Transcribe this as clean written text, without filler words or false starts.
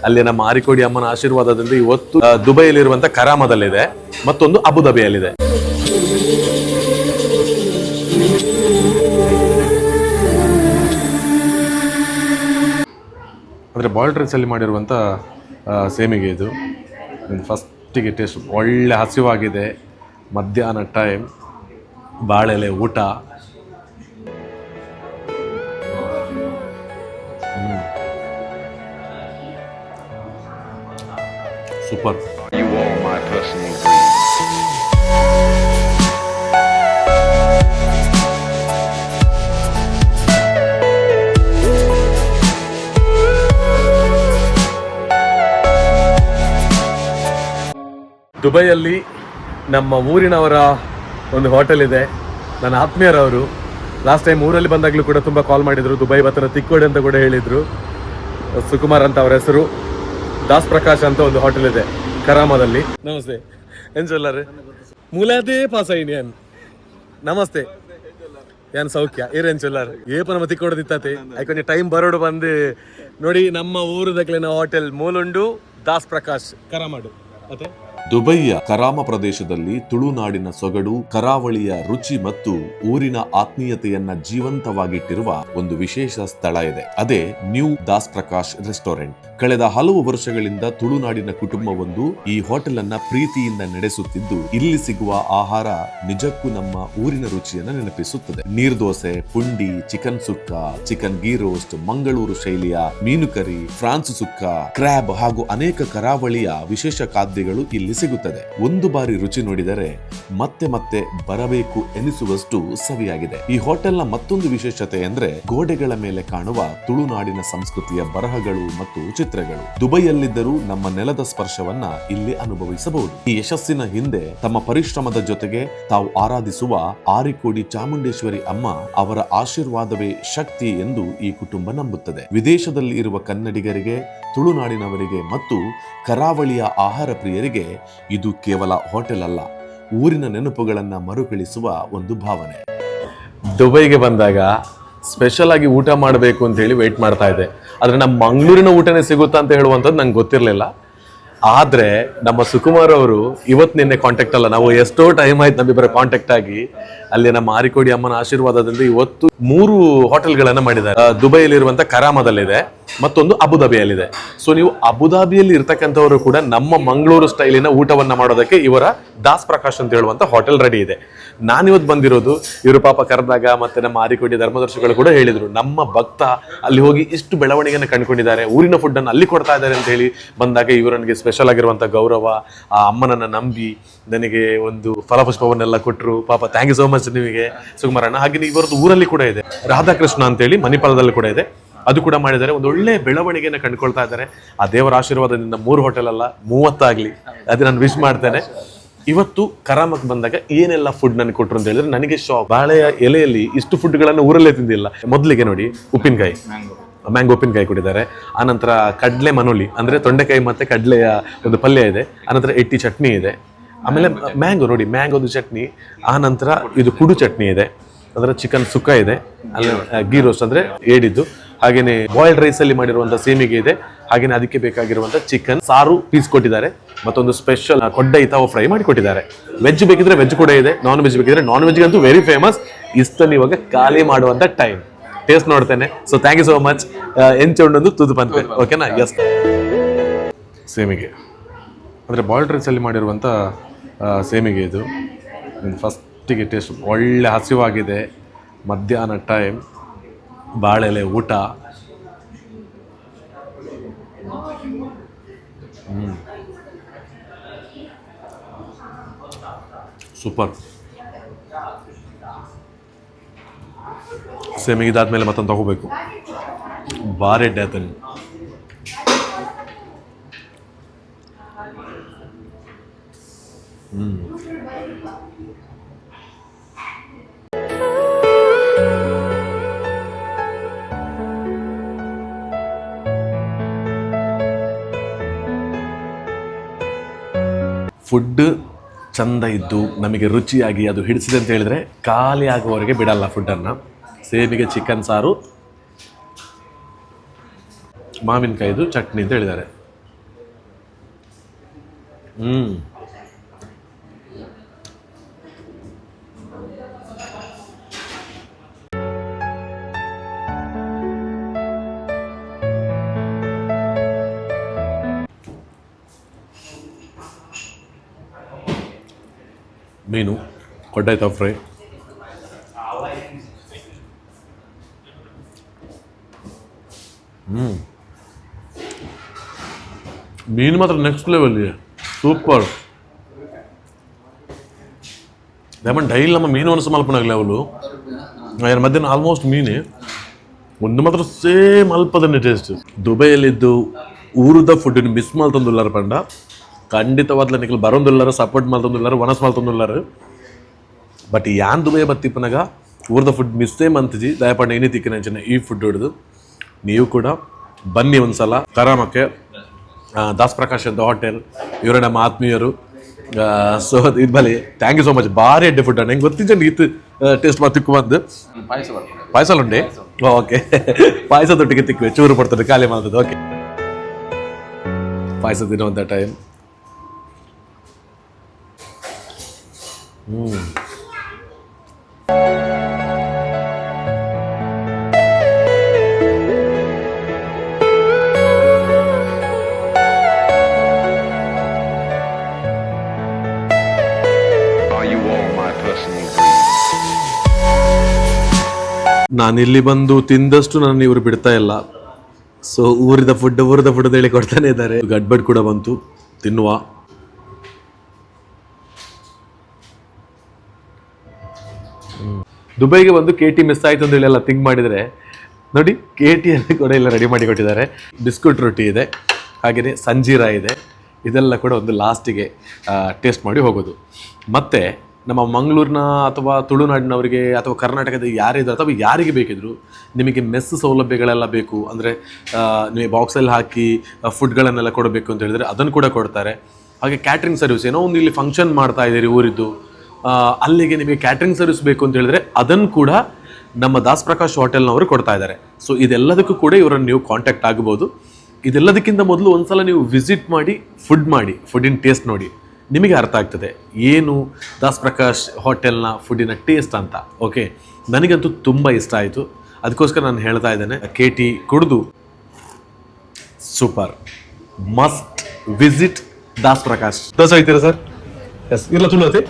ಅಲ್ಲಿ ನಮ್ಮ ಆರಿಕೋಡಿ ಅಮ್ಮನ ಆಶೀರ್ವಾದದಿಂದ ಇವತ್ತು ದುಬೈಯಲ್ಲಿರುವಂತ ಕರಾಮದಲ್ಲಿದೆ, ಮತ್ತೊಂದು ಅಬುದಾಬಿಯಲ್ಲಿದೆ. ಅಂದರೆ ಬಾಯ್ಲ್ಡ್ ರೈಸಲ್ಲಿ ಮಾಡಿರುವಂಥ ಸೇಮಿಗೆ ಇದು ಫಸ್ಟಿಗೆ ಟೇಸ್ಟ್ ಒಳ್ಳೆ ಹಸಿವಾಗಿದೆ. ಮಧ್ಯಾಹ್ನ ಟೈಮ್ ಬಾಳೆಲೆ ಊಟ. Super. You are my personal dream. ದುಬೈಯಲ್ಲಿ ನಮ್ಮ ಊರಿನವರ ಒಂದು ಹೋಟೆಲ್ ಇದೆ, ನನ್ನ ಆತ್ಮೀಯರವರು. ಲಾಸ್ಟ್ ಟೈಮ್ ಊರಲ್ಲಿ ಬಂದಾಗಲೂ ಕೂಡ ತುಂಬ ಕಾಲ್ ಮಾಡಿದರು. ದುಬೈ ಹತ್ರ ತಿಕ್ಕೋಡಿ ಅಂತ ಕೂಡ ಹೇಳಿದರು. ಸುಕುಮಾರ್ ಅಂತ ಅವರ ಹೆಸರು. ದಾಸ್ ಪ್ರಕಾಶ್ ಅಂತ ಒಂದು ಹೋಟೆಲ್ ಇದೆ ಕರಾಮದಲ್ಲಿ. ನಮಸ್ತೆ ಏನ್ ಚೊಲ್ಲಾರೆ ಮೂಲದೇ ಪಾಸೈನಿಯನ್. ನಮಸ್ತೆ ಏನ್ ಸೌಖ್ಯ ಏನ್ ಚೊಲ್ಲಾರೆ ಏಪ ನಮ್ಮ ತಿಕ್ಕೋಡದಿತ್ತತೆ ಯಾಕೊಂಚ ಟೈಮ್ ಬರೋಡು ಬಂದು ನೋಡಿ. ನಮ್ಮ ಊರದಕ್ಲಿನ ಹೋಟೆಲ್ ಮೂಲುಂಡು ದಾಸ್ ಪ್ರಕಾಶ್ ಕರಾಮಡು. ಮತ್ತೆ ದುಬೈಯ ಕರಾಮ ಪ್ರದೇಶದಲ್ಲಿ ತುಳುನಾಡಿನ ಸೊಗಡು, ಕರಾವಳಿಯ ರುಚಿ ಮತ್ತು ಊರಿನ ಆತ್ಮೀಯತೆಯನ್ನ ಜೀವಂತವಾಗಿಟ್ಟಿರುವ ಒಂದು ವಿಶೇಷ ಸ್ಥಳ ಇದೆ. ಅದೇ ನ್ಯೂ ದಾಸ್ ಪ್ರಕಾಶ್ ರೆಸ್ಟೋರೆಂಟ್. ಕಳೆದ ಹಲವು ವರ್ಷಗಳಿಂದ ತುಳುನಾಡಿನ ಕುಟುಂಬವೊಂದು ಈ ಹೋಟೆಲ್ ಅನ್ನ ಪ್ರೀತಿಯಿಂದ ನಡೆಸುತ್ತಿದ್ದು, ಇಲ್ಲಿ ಸಿಗುವ ಆಹಾರ ನಿಜಕ್ಕೂ ನಮ್ಮ ಊರಿನ ರುಚಿಯನ್ನ ನೆನಪಿಸುತ್ತದೆ. ನೀರ್ದೋಸೆ, ಪುಂಡಿ, ಚಿಕನ್ ಸುಕ್ಕ, ಚಿಕನ್ ಗೀ ರೋಸ್ಟ್, ಮಂಗಳೂರು ಶೈಲಿಯ ಮೀನು ಕರಿ, ಫ್ರಾನ್ಸ್ ಸುಕ್ಕ, ಕ್ರ್ಯಾಬ್ ಹಾಗೂ ಅನೇಕ ಕರಾವಳಿಯ ವಿಶೇಷ ಖಾದ್ಯಗಳು ಇಲ್ಲಿ ಸಿಗುತ್ತದೆ. ಒಂದು ಬಾರಿ ರುಚಿ ನೋಡಿದರೆ ಮತ್ತೆ ಮತ್ತೆ ಬರಬೇಕು ಎನಿಸುವಷ್ಟು ಸವಿಯಾಗಿದೆ. ಈ ಹೋಟೆಲ್ನ ಮತ್ತೊಂದು ವಿಶೇಷತೆ ಅಂದ್ರೆ ಗೋಡೆಗಳ ಮೇಲೆ ಕಾಣುವ ತುಳುನಾಡಿನ ಸಂಸ್ಕೃತಿಯ ಬರಹಗಳು ಮತ್ತು ಚಿತ್ರಗಳು. ದುಬೈಯಲ್ಲಿದ್ದರೂ ನಮ್ಮ ನೆಲದ ಸ್ಪರ್ಶವನ್ನ ಇಲ್ಲಿ ಅನುಭವಿಸಬಹುದು. ಈ ಯಶಸ್ಸಿನ ಹಿಂದೆ ತಮ್ಮ ಪರಿಶ್ರಮದ ಜೊತೆಗೆ ತಾವು ಆರಾಧಿಸುವ ಆರಿಕೋಡಿ ಚಾಮುಂಡೇಶ್ವರಿ ಅಮ್ಮ ಅವರ ಆಶೀರ್ವಾದವೇ ಶಕ್ತಿ ಎಂದು ಈ ಕುಟುಂಬ ನಂಬುತ್ತದೆ. ವಿದೇಶದಲ್ಲಿ ಇರುವ ಕನ್ನಡಿಗರಿಗೆ, ತುಳುನಾಡಿನವರಿಗೆ ಮತ್ತು ಕರಾವಳಿಯ ಆಹಾರ ಪ್ರಿಯರಿಗೆ ಇದು ಕೇವಲ ಹೋಟೆಲ್ ಅಲ್ಲ, ಊರಿನ ನೆನಪುಗಳನ್ನ ಮರುಕಳಿಸುವ ಒಂದು ಭಾವನೆ. ದುಬೈಗೆ ಬಂದಾಗ ಸ್ಪೆಷಲ್ ಆಗಿ ಊಟ ಮಾಡಬೇಕು ಅಂತ ಹೇಳಿ ವೆಯ್ಟ್ ಮಾಡ್ತಾ ಇದ್ದೆ. ಆದ್ರೆ ನಮ್ಮ ಮಂಗಳೂರಿನ ಊಟನೇ ಸಿಗುತ್ತಾ ಅಂತ ಹೇಳುವಂಥದ್ದು ನಂಗೆ ಗೊತ್ತಿರಲಿಲ್ಲ. ಆದ್ರೆ ನಮ್ಮ ಸುಕುಮಾರ್ ಅವರು ಇವತ್ತು ನಿನ್ನೆ ಕಾಂಟ್ಯಾಕ್ಟ್ ಅಲ್ಲ, ನಾವು ಎಷ್ಟೋ ಟೈಮ್ ಆಯ್ತು ನಮ್ಮಿಬ್ಬರ ಕಾಂಟ್ಯಾಕ್ಟ್ ಆಗಿ. ಅಲ್ಲಿ ನಮ್ಮ ಆರಿಕೋಡಿ ಅಮ್ಮನ ಆಶೀರ್ವಾದದಿಂದ ಇವತ್ತು 3 ಹೋಟೆಲ್ಗಳನ್ನ ಮಾಡಿದ್ದಾರೆ. ದುಬೈಯಲ್ಲಿರುವಂತ ಕರಾಮದಲ್ಲಿದೆ, ಮತ್ತೊಂದು ಅಬುದಾಬಿಯಲ್ಲಿದೆ. ಸೊ ನೀವು ಅಬುದಾಬಿಯಲ್ಲಿ ಇರ್ತಕ್ಕಂಥವರು ಕೂಡ ನಮ್ಮ ಮಂಗಳೂರು ಸ್ಟೈಲಿನ ಊಟವನ್ನ ಮಾಡೋದಕ್ಕೆ ಇವರ ದಾಸ್ ಪ್ರಕಾಶ್ ಅಂತ ಹೇಳುವಂತ ಹೋಟೆಲ್ ರೆಡಿ ಇದೆ. ನಾನಿವತ್ತು ಬಂದಿರೋದು, ಇವರು ಪಾಪ ಕರೆದಾಗ ಮತ್ತೆ ನಮ್ಮ ಆರಿಕೋಡಿ ಧರ್ಮದರ್ಶಿಗಳು ಕೂಡ ಹೇಳಿದ್ರು, ನಮ್ಮ ಭಕ್ತ ಅಲ್ಲಿ ಹೋಗಿ ಇಷ್ಟು ಬೆಳವಣಿಗೆಯನ್ನು ಕಂಡುಕೊಂಡಿದ್ದಾರೆ, ಊರಿನ ಫುಡ್ ಅನ್ನು ಅಲ್ಲಿ ಕೊಡ್ತಾ ಇದ್ದಾರೆ ಅಂತ ಹೇಳಿ ಬಂದಾಗ ಇವರು ನನಗೆ ಸ್ಪೆಷಲ್ ಆಗಿರುವಂತ ಗೌರವ, ಆ ಅಮ್ಮನನ್ನ ನಂಬಿ ನನಗೆ ಒಂದು ಫಲಪುಷ್ಪವನ್ನೆಲ್ಲ ಕೊಟ್ಟರು. ಪಾಪ ಥ್ಯಾಂಕ್ ಯು ಸೋ ಮಚ್ ನಿಮಗೆ ಸುಕುಮಾರಣ್ಣ. ಹಾಗೆ ಇವರದ್ದು ಊರಲ್ಲಿ ಕೂಡ ಇದೆ, ರಾಧಾಕೃಷ್ಣ ಅಂತೇಳಿ ಮಣಿಪಾಲದಲ್ಲಿ ಕೂಡ ಇದೆ, ಅದು ಕೂಡ ಮಾಡಿದ್ದಾರೆ. ಒಂದು ಒಳ್ಳೆ ಬೆಳವಣಿಗೆಯನ್ನು ಕಂಡುಕೊಳ್ತಾ ಇದ್ದಾರೆ. ಆ ದೇವರ ಆಶೀರ್ವಾದದಿಂದ 3 ಹೋಟೆಲ್ ಅಲ್ಲ 30 ಆಗಲಿ, ಅದು ನಾನು ವಿಶ್ ಮಾಡ್ತೇನೆ. ಇವತ್ತು ಕರಾಮಕ್ಕೆ ಬಂದಾಗ ಏನೆಲ್ಲ ಫುಡ್ ನನಗೆ ಕೊಟ್ಟರು ಅಂತ ಹೇಳಿದ್ರೆ ನನಗೆ ಶಾಕ್. ಬಾಳೆಯ ಎಲೆಯಲ್ಲಿ ಇಷ್ಟು ಫುಡ್ಗಳನ್ನು ಊರಲ್ಲೇ ತಿಂದಿಲ್ಲ. ಮೊದಲಿಗೆ ನೋಡಿ ಉಪ್ಪಿನಕಾಯಿ, ಮ್ಯಾಂಗೋ ಉಪ್ಪಿನಕಾಯಿ ಕೊಟ್ಟಿದ್ದಾರೆ. ಆನಂತರ ಕಡಲೆ ಮನೋಲಿ ಅಂದ್ರೆ ತೊಂಡೆಕಾಯಿ ಮತ್ತೆ ಕಡಲೆಯ ಒಂದು ಪಲ್ಯ ಇದೆ. ಆನಂತರ ಎಟ್ಟಿ ಚಟ್ನಿ ಇದೆ. ಆಮೇಲೆ ಮ್ಯಾಂಗೋ ನೋಡಿ, ಮ್ಯಾಂಗೋದು ಚಟ್ನಿ. ಆನಂತರ ಇದು ಕುಡು ಚಟ್ನಿ ಇದೆ. ಅಂದ್ರೆ ಚಿಕನ್ ಸುಕ್ಕ ಇದೆ. ಅಲ್ಲಿ ಗೀ ರೋಸ್ಟ್ ಅಂದ್ರೆ ಏಡಿದ್ದು. ಹಾಗೇನೆ ಬಾಯ್ಲ್ಡ್ ರೈಸ್ ಅಲ್ಲಿ ಮಾಡಿರುವಂತ ಸೇಮಿಗೆ ಇದೆ. ಹಾಗೇನೆ ಅದಕ್ಕೆ ಬೇಕಾಗಿರುವಂತ ಚಿಕನ್ ಸಾರು ಪೀಸ್ ಕೊಟ್ಟಿದ್ದಾರೆ. ಮತ್ತೊಂದು ಸ್ಪೆಷಲ್ ಕೊಡ್ಡೈ ತಾವು ಫ್ರೈ ಮಾಡಿ ಕೊಟ್ಟಿದ್ದಾರೆ. ವೆಜ್ ಬೇಕಿದ್ರೆ ವೆಜ್ ಕೂಡ ಇದೆ, ನಾನ್ ವೆಜ್ ಬೇಕಿದ್ರೆ ನಾನ್ ವೆಜ್ ಅಂತೂ ವೆರಿ ಫೇಮಸ್. ಇಷ್ಟನ್ನು ಇವಾಗ ಖಾಲಿ ಮಾಡುವಂತ ಟೈಮ್. ಟೇಸ್ಟ್ ನೋಡ್ತೇನೆ. So thank you so much. ಎಂಚೊಂಡೊಂದು ತುದು ಪಂತೆ, ಓಕೆನಾ? ಎಸ್. ಸೇಮಿಗೆ ಅಂದ್ರೆ ಬಾಯ್ಲ್ಡ್ ರೈಸ್ ಅಲ್ಲಿ ಮಾಡಿರುವಂತ ಸೇಮಿಗೆ ಇದು ಫಸ್ಟಿಗೆ ಟೇಸ್ಟ್ ಒಳ್ಳೆ ಹಸಿವಾಗಿದೆ. ಮಧ್ಯಾಹ್ನ ಟೈಮ್ ಬಾಳೆಲೆ ಊಟ. ಸೂಪರ್. ಸೇಮಿಗೆ ಇದಾದ್ಮೇಲೆ ಮತ್ತೊಂದು ತಗೋಬೇಕು. ಬಾರೆ ಡ್ಯಾತಲ್ಲಿ ಫುಡ್ ಚಂದ ಇದ್ದು ನಮಗೆ ರುಚಿಯಾಗಿ ಅದು ಹಿಡಿಸಿದೆ ಅಂತ ಹೇಳಿದ್ರೆ ಖಾಲಿ ಆಗುವವರೆಗೆ ಬಿಡಲ್ಲ ಫುಡ್ಡನ್ನು. ಸೇಮಿಗೆ ಚಿಕನ್ ಸಾರು ಮಾವಿನಕಾಯಿದು ಚಟ್ನಿ ಅಂತ ಹೇಳಿದ್ದಾರೆ. ಮೀನು ಕೊಡ್ಡಾಯ್ತ ಫ್ರೈ, ಮೀನು ಮಾತ್ರ ನೆಕ್ಸ್ಟ್ ಲೆವೆಲ್ ಇದೆ, ಸೂಪರ್. ಲೆಮನ್ ಡೈಲಿ ನಮ್ಮ ಮೀನು ಅನಿಸ ಮಲ್ಪನಾಗಲಿ ಅವಳು ಮಧ್ಯಾಹ್ನ ಆಲ್ಮೋಸ್ಟ್ ಮೀನೇ ಒಂದು ಮಾತ್ರ ಸೇಮ್ ಅಲ್ಪದನ್ನೇ ಟೇಸ್ಟ್. ದುಬೈಯಲ್ಲಿದ್ದು ಊರದ ಫುಡ್ ಮಿಸ್ ಮಾಡ್ತಂದುಲ್ಲಾರ ಪಂಡ ಖಂಡಿತವಾದ್ಲ ನಿಖಲ್ ಬರೋದಿಲ್ಲಾರ, ಸಪೋರ್ಟ್ ಮಾಡ್ತಂದಿಲ್ಲಾರ, ಒನಸ್ ಮಾಡ್ತಂದಿಲ್ಲಾರ. ಬಟ್ ಯಾನ್ ದುಬೈ ಬತ್ತಿಪ್ಪನಾಗ ಊರದ ಫುಡ್ ಮಿಸ್ಸೇ ಮಂತಿಜಿ ದಯಪಂಡ ಏನೇ ತಿಕ್ಕಿನ ಈ ಫುಡ್ ಹೊಡೆದು ನೀವು ಕೂಡ ಬನ್ನಿ ಒಂದ್ಸಲ ಕರಾಮಕ್ಕೆ. ದಾಸ್ ಪ್ರಕಾಶ್ ಅಂತ ಹೋಟೆಲ್, ಇವರ ನಮ್ಮ ಆತ್ಮೀಯರು. ಸೊ ಇದು ಬಲಿ ಥ್ಯಾಂಕ್ ಯು ಸೋ ಮಚ್. ಭಾರಿ ಅಡ್ಡೆ ಫುಡ್ ನಂಗೆ ಗೊತ್ತಿದ್ದ ಈತ್ ಟೇಸ್ಟ್ ಮಾಡಿ ತಿಕ್ಕು ಬಂದು ಪಾಯಸ ಉಂಡೆ. ಓಕೆ, ಪಾಯಸದೊಟ್ಟಿಗೆ ತಿಕ್ಕುವೆ, ಚೂರು ಪಡ್ತದೆ ಖಾಲಿ ಮಾಡ್ತದೆ. ಓಕೆ, ಪಾಯಸ ತಿನ್ನುವಂಥ time. Are you all my personal dreams? ನಾನಿಲ್ಲಿ ಬಂದು ತಿಂದಷ್ಟು ನನ್ನ ಇವರು ಬಿಡ್ತಾ ಇಲ್ಲ. ಸೊ ಊರಿದ ಫುಡ್ ಅಂತ ಹೇಳಿ ಕೊಡ್ತಾನೆ ಇದ್ದಾರೆ. ಗಡ್ಬಡ್ ಕೂಡ ಬಂತು, ತಿನ್ನುವ. ದುಬೈಗೆ ಬಂದು KT ಮಿಸ್ ಆಯ್ತು ಅಂತ ಹೇಳಿ ಎಲ್ಲ ಥಿಂಕ್ ಮಾಡಿದರೆ ನೋಡಿ, KTಯಲ್ಲಿ ಕೂಡ ಎಲ್ಲ ರೆಡಿ ಮಾಡಿ ಕೊಟ್ಟಿದ್ದಾರೆ. ಬಿಸ್ಕುಟ್ ರೊಟ್ಟಿ ಇದೆ, ಹಾಗೆಯೇ ಸಂಜೀರಾ ಇದೆ. ಇದೆಲ್ಲ ಕೂಡ ಒಂದು ಲಾಸ್ಟಿಗೆ ಟೇಸ್ಟ್ ಮಾಡಿ ಹೋಗೋದು. ಮತ್ತು ನಮ್ಮ ಮಂಗಳೂರಿನ ಅಥವಾ ತುಳುನಾಡಿನವರಿಗೆ ಅಥವಾ ಕರ್ನಾಟಕದ ಯಾರಿದ್ರು ಅಥವಾ ಯಾರಿಗೆ ಬೇಕಿದ್ರು ನಿಮಗೆ ಮೆಸ್ ಸೌಲಭ್ಯಗಳೆಲ್ಲ ಬೇಕು ಅಂದರೆ ನಿಮಗೆ ಬಾಕ್ಸಲ್ಲಿ ಹಾಕಿ ಫುಡ್ಗಳನ್ನೆಲ್ಲ ಕೊಡಬೇಕು ಅಂತ ಹೇಳಿದರೆ ಅದನ್ನು ಕೂಡ ಕೊಡ್ತಾರೆ. ಹಾಗೆ ಕ್ಯಾಟ್ರಿಂಗ್ ಸರ್ವಿಸ್, ಏನೋ ಒಂದು ಇಲ್ಲಿ ಫಂಕ್ಷನ್ ಮಾಡ್ತಾ ಇದ್ದೀರಿ ಊರಿದ್ದು, ಅಲ್ಲಿಗೆ ನಿಮಗೆ ಕ್ಯಾಟ್ರಿಂಗ್ ಸರ್ವಿಸ್ ಬೇಕು ಅಂತ ಹೇಳಿದ್ರೆ ಅದನ್ನು ಕೂಡ ನಮ್ಮ ದಾಸ್ ಪ್ರಕಾಶ್ ಹೋಟೆಲ್ನವರು ಕೊಡ್ತಾ ಇದ್ದಾರೆ. ಸೊ ಇದೆಲ್ಲದಕ್ಕೂ ಕೂಡ ಇವರನ್ನು ನೀವು ಕಾಂಟ್ಯಾಕ್ಟ್ ಆಗ್ಬೋದು. ಇದೆಲ್ಲದಕ್ಕಿಂತ ಮೊದಲು ಒಂದ್ಸಲ ನೀವು ವಿಸಿಟ್ ಮಾಡಿ ಫುಡ್ಡಿನ ಟೇಸ್ಟ್ ನೋಡಿ, ನಿಮಗೆ ಅರ್ಥ ಆಗ್ತದೆ ಏನು ದಾಸ್ ಪ್ರಕಾಶ್ ಹೋಟೆಲ್ನ ಫುಡ್ಡಿನ ಟೇಸ್ಟ್ ಅಂತ. ಓಕೆ, ನನಗಂತೂ ತುಂಬ ಇಷ್ಟ ಆಯಿತು, ಅದಕ್ಕೋಸ್ಕರ ನಾನು ಹೇಳ್ತಾ ಇದ್ದೇನೆ. KT ಕುಡಿದು super, must visit Das Prakash. Dosa ಹೋಯ್ತೀರಾ ಸರ್? ಎಸ್, ಇಲ್ಲ ತುಳುವತಿ